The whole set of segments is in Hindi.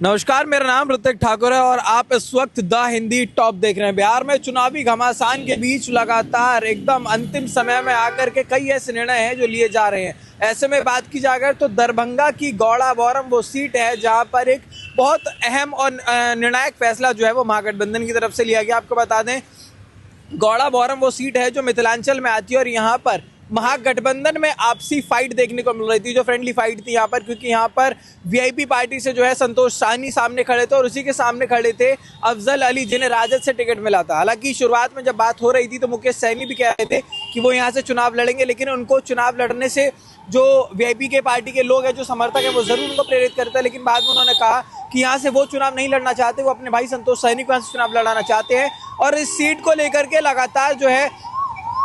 नमस्कार, मेरा नाम ऋतिक ठाकुर है और आप इस वक्त द हिंदी टॉप देख रहे हैं। बिहार में चुनावी घमासान के बीच लगातार एकदम अंतिम समय में आकर के कई ऐसे निर्णय हैं जो लिए जा रहे हैं। ऐसे में बात की जाए अगर तो दरभंगा की गौड़ाबौरम वो सीट है जहां पर एक बहुत अहम और निर्णायक फैसला जो है वो महागठबंधन की तरफ से लिया गया। आपको बता दें, गौड़ाबौरम वो सीट है जो मिथिलांचल में आती है और यहाँ पर महागठबंधन में आपसी फाइट देखने को मिल रही थी, जो फ्रेंडली फाइट थी यहाँ पर, क्योंकि यहाँ पर वीआईपी पार्टी से जो है संतोष साहनी सामने खड़े थे और उसी के सामने खड़े थे अफजल अली जिन्हें राजद से टिकट मिला था। हालांकि शुरुआत में जब बात हो रही थी तो मुकेश सहनी भी कह रहे थे कि वो यहाँ से चुनाव लड़ेंगे, लेकिन उनको चुनाव लड़ने से जो वीआईपी के पार्टी के लोग हैं, जो समर्थक हैं, वो जरूर उनको प्रेरित करते हैं। लेकिन बाद में उन्होंने कहा कि यहाँ से वो चुनाव नहीं लड़ना चाहते, वो अपने भाई संतोष सहनी को यहाँ से चुनाव लड़ाना चाहते हैं। और इस सीट को लेकर के लगातार जो है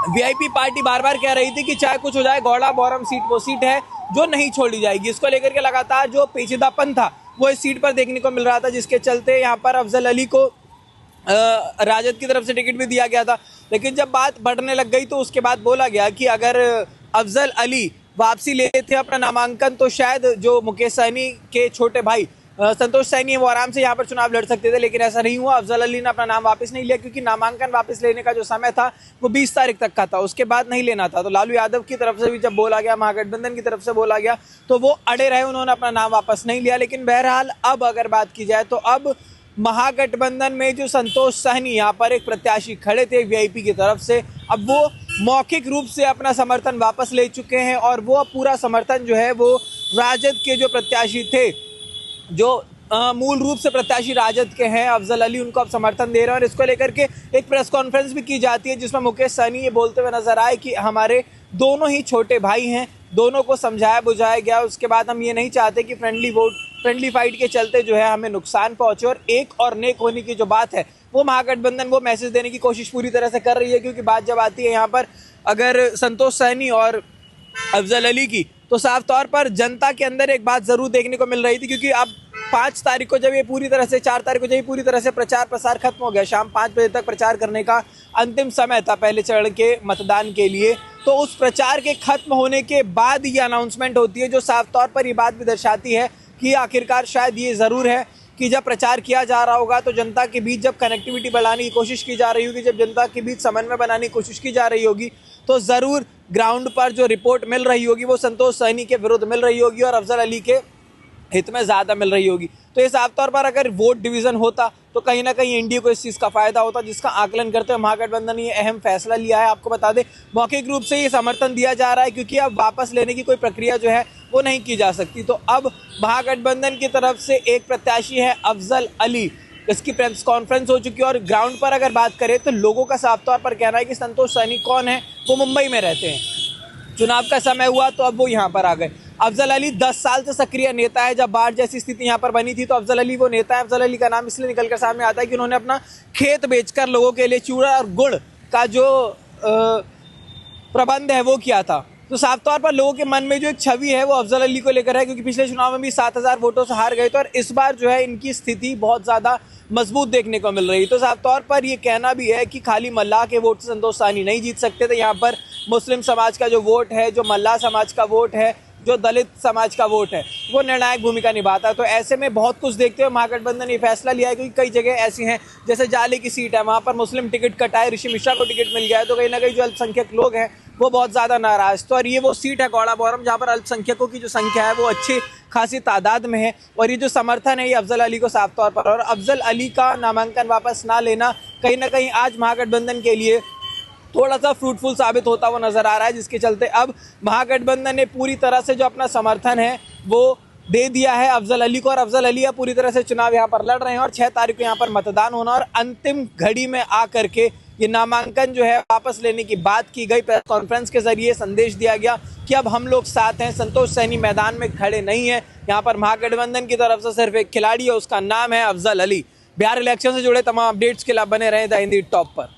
वीआईपी पार्टी बार बार कह रही थी कि चाहे कुछ हो जाए गौड़ाबौरम सीट वो सीट है जो नहीं छोड़ी जाएगी। इसको लेकर के लगातार जो पेचीदापन था वो इस सीट पर देखने को मिल रहा था, जिसके चलते यहाँ पर अफजल अली को राजद की तरफ से टिकट भी दिया गया था। लेकिन जब बात बढ़ने लग गई तो उसके बाद बोला गया कि अगर अफजल अली वापसी लेते थे अपना नामांकन तो शायद जो मुकेश सहनी के छोटे भाई संतोष सहनी है वो आराम से यहाँ पर चुनाव लड़ सकते थे। लेकिन ऐसा नहीं हुआ। अफजल अली ने अपना नाम वापस नहीं लिया, क्योंकि नामांकन वापस लेने का जो समय था वो 20 तारीख तक का था, उसके बाद नहीं लेना था। तो लालू यादव की तरफ से भी जब बोला गया, महागठबंधन की तरफ से बोला गया, तो वो अड़े रहे, उन्होंने अपना नाम वापस नहीं लिया। लेकिन बहरहाल अब अगर बात की जाए तो अब महागठबंधन में जो संतोष सहनी यहाँ पर एक प्रत्याशी खड़े थे वीआईपी की तरफ से, अब वो मौखिक रूप से अपना समर्थन वापस ले चुके हैं और वो अब पूरा समर्थन जो है वो राजद के जो प्रत्याशी थे, जो मूल रूप से प्रत्याशी राजद के हैं अफजल अली, उनको अब समर्थन दे रहे हैं। और इसको लेकर के एक प्रेस कॉन्फ्रेंस भी की जाती है जिसमें मुकेश सहनी ये बोलते हुए नजर आए कि हमारे दोनों ही छोटे भाई हैं, दोनों को समझाया बुझाया गया। उसके बाद हम ये नहीं चाहते कि फ्रेंडली फाइट के चलते जो है हमें नुकसान पहुंचे। और एक और नेक होने की जो बात है वो महागठबंधन वो मैसेज देने की कोशिश पूरी तरह से कर रही है। क्योंकि बात जब आती है यहाँ पर अगर संतोष सहनी और अफजल अली की, तो साफ तौर पर जनता के अंदर एक बात जरूर देखने को मिल रही थी। क्योंकि अब 5 तारीख को जब ये पूरी तरह से 4 तारीख को जब ये पूरी तरह से प्रचार प्रसार खत्म हो गया, शाम 5 बजे तक प्रचार करने का अंतिम समय था पहले चरण के मतदान के लिए, तो उस प्रचार के खत्म होने के बाद ये अनाउंसमेंट होती है, जो साफ तौर पर ये बात भी दर्शाती है कि आखिरकार शायद ये ज़रूर है कि जब प्रचार किया जा रहा होगा तो जनता के बीच जब कनेक्टिविटी बढ़ाने की कोशिश की जा रही होगी, जब जनता के बीच समन्वय बनाने की कोशिश की जा रही होगी, तो ज़रूर ग्राउंड पर जो रिपोर्ट मिल रही होगी वो संतोष सहनी के विरुद्ध मिल रही होगी और अफजल अली के हित में ज़्यादा मिल रही होगी। तो ये साफ तौर पर अगर वोट डिवीज़न होता तो कहीं ना कहीं एनडीए को इस चीज़ का फायदा होता, जिसका आकलन करते हुए महागठबंधन ने ये अहम फैसला लिया है। आपको बता दें, मौखिक रूप से ये समर्थन दिया जा रहा है क्योंकि अब वापस लेने की कोई प्रक्रिया जो है वो नहीं की जा सकती। तो अब महागठबंधन की तरफ से एक प्रत्याशी है अफजल अली, इसकी प्रेस कॉन्फ्रेंस हो चुकी है। और ग्राउंड पर अगर बात करें तो लोगों का साफ तौर पर कहना है कि संतोष सहनी कौन है, वो मुंबई में रहते हैं, चुनाव का समय हुआ तो अब वो यहाँ पर आ गए। अफजल अली 10 साल से सक्रिय नेता है। जब बाढ़ जैसी स्थिति यहाँ पर बनी थी तो अफजल अली वो नेता है। अफजल अली का नाम इसलिए निकलकर सामने आता है कि उन्होंने अपना खेत बेचकर लोगों के लिए चूड़ा और गुड़ का जो प्रबंध है वो किया था। तो साफ तौर पर लोगों के मन में जो एक छवि है वो अफजल अली को लेकर है, क्योंकि पिछले चुनाव में भी 7000 वोटों से हार गए थे और इस बार जो है इनकी स्थिति बहुत ज़्यादा मजबूत देखने को मिल रही है। तो साफ तौर पर ये कहना भी है कि खाली मल्लाह के वोट से संतोष सहनी नहीं जीत सकते थे। यहाँ पर मुस्लिम समाज का जो वोट है, जो मल्लाह समाज का वोट है, जो दलित समाज का वोट है, वो निर्णायक भूमिका निभाता है। तो ऐसे में बहुत कुछ देखते हुए महागठबंधन ने ये फैसला लिया है, क्योंकि कई जगह ऐसी हैं जैसे जाले की सीट है, वहाँ पर मुस्लिम टिकट कटाए, ऋषि मिश्रा को टिकट मिल गया है, तो कहीं ना कहीं जो अल्पसंख्यक लोग हैं वो बहुत ज़्यादा नाराज। तो और ये वो सीट है गौड़ाबौरम जहाँ पर अल्पसंख्यकों की जो संख्या है वो अच्छी खासी तादाद में है। और ये जो समर्थन है ये अफजल अली को साफ तौर पर, और अफजल अली का नामांकन वापस ना लेना कहीं ना कहीं आज महागठबंधन के लिए थोड़ा सा फ्रूटफुल साबित होता हुआ नजर आ रहा है, जिसके चलते अब महागठबंधन ने पूरी तरह से जो अपना समर्थन है वो दे दिया है अफजल अली को। और अफजल अली अब पूरी तरह से चुनाव यहाँ पर लड़ रहे हैं और 6 तारीख को यहाँ पर मतदान होना और अंतिम घड़ी में आकर के ये नामांकन जो है वापस लेने की बात की गई। प्रेस कॉन्फ्रेंस के जरिए संदेश दिया गया कि अब हम लोग साथ हैं, संतोष सहनी मैदान में खड़े नहीं है। यहाँ पर महागठबंधन की तरफ से सिर्फ एक खिलाड़ी है, उसका नाम है अफजल अली। बिहार इलेक्शन से जुड़े तमाम अपडेट्स के लिए बने रहे द हिंदी टॉप पर।